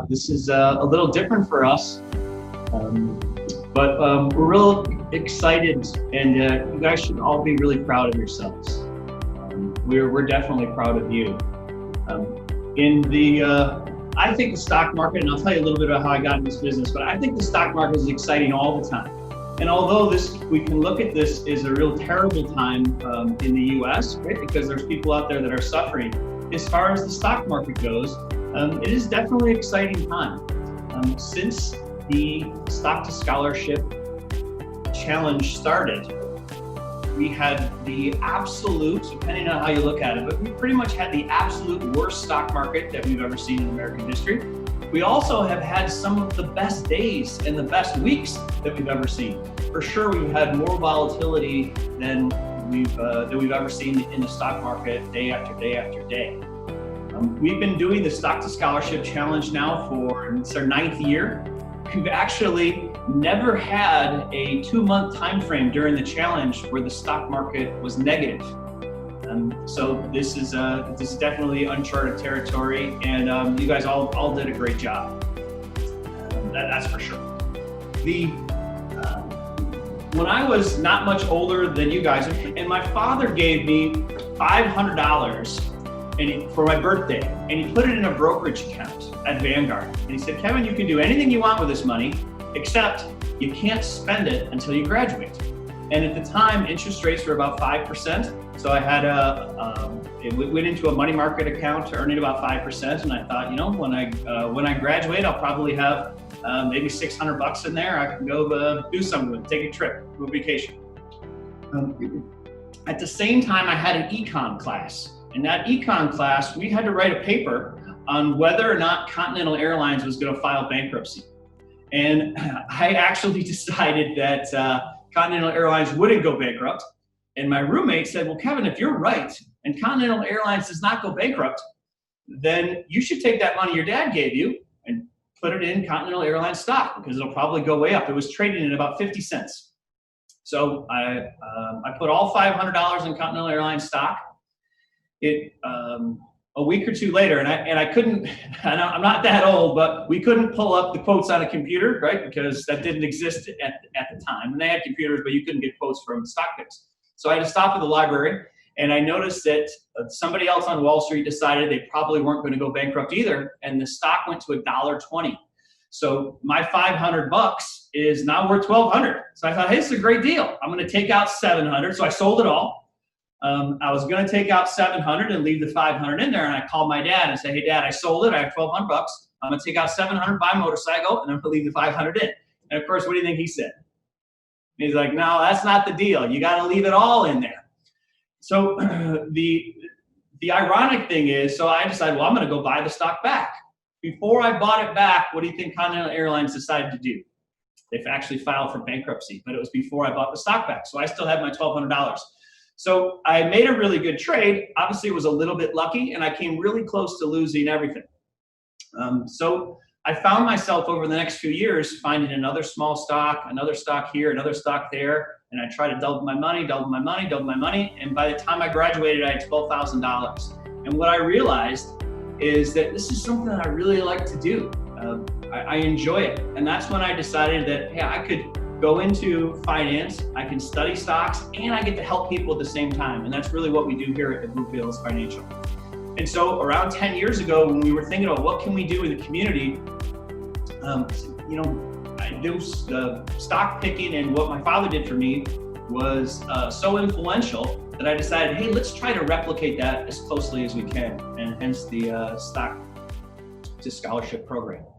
This is a little different for us, um, but we're real excited, and you guys should all be really proud of yourselves. We're definitely proud of you. I think the stock market, and I'll tell you a little bit about how I got in this business, but I think the stock market is exciting all the time. And although we can look at this as a real terrible time in the U.S., right? Because there's people out there that are suffering. As far as the stock market goes, it is definitely an exciting time. Since the Stock to Scholarship Challenge started, we had the absolute, depending on how you look at it, but we pretty much had the absolute worst stock market that we've ever seen in American history. We also have had some of the best days and the best weeks that we've ever seen. For sure, we've had more volatility than we've ever seen in the stock market day after day after day. We've been doing the Stock to Scholarship Challenge now it's our 9th year. We've actually never had a 2-month time frame during the challenge where the stock market was negative. So this is definitely uncharted territory, and you guys all did a great job. That's for sure. When I was not much older than you guys, and my father gave me $500 for my birthday, and he put it in a brokerage account at VanDyke. And he said, "Kevin, you can do anything you want with this money, except you can't spend it until you graduate." And at the time, interest rates were about 5%. So I had it went into a money market account earning about 5%. And I thought, when I graduate, I'll probably have maybe $600 in there. I can go do something with it, take a trip, go vacation. At the same time, I had an econ class. In that econ class, we had to write a paper on whether or not Continental Airlines was going to file bankruptcy. And I actually decided that Continental Airlines wouldn't go bankrupt. And my roommate said, "Well, Kevin, if you're right and Continental Airlines does not go bankrupt, then you should take that money your dad gave you and put it in Continental Airlines stock because it'll probably go way up." It was trading at about 50 cents. So I put all $500 in Continental Airlines stock. A week or two later, and I couldn't, I'm not that old, but we couldn't pull up the quotes on a computer, right? Because that didn't exist at the time. And they had computers, but you couldn't get quotes from stock picks. So I had to stop at the library, and I noticed that somebody else on Wall Street decided they probably weren't going to go bankrupt either, and the stock went to $1.20. So my $500 is now worth $1,200. So I thought, hey, this is a great deal. I'm going to take out $700. So I sold it all. I was going to take out $700 and leave the $500 in there, and I called my dad and said, "Hey, Dad, I sold it. I have $1,200. I'm going to take out $700, buy a motorcycle, and I'm going to leave the $500 in." And of course, what do you think he said? He's like, "No, that's not the deal. You got to leave it all in there." So the ironic thing is, so I decided, well, I'm going to go buy the stock back. Before I bought it back, what do you think Continental Airlines decided to do? They've actually filed for bankruptcy, but it was before I bought the stock back. So I still had my $1,200. So I made a really good trade. Obviously, it was a little bit lucky, and I came really close to losing everything. So I found myself over the next few years finding another small stock, another stock here, another stock there, and I tried to double my money. And by the time I graduated, I had $12,000. And what I realized is that this is something that I really like to do. I enjoy it. And that's when I decided that, hey, I could go into finance, I can study stocks, and I get to help people at the same time. And that's really what we do here at Bloomfield Financial. And so around 10 years ago, when we were thinking about what can we do in the community, stock picking and what my father did for me was so influential that I decided, hey, let's try to replicate that as closely as we can, and hence the Stock to Scholarship program.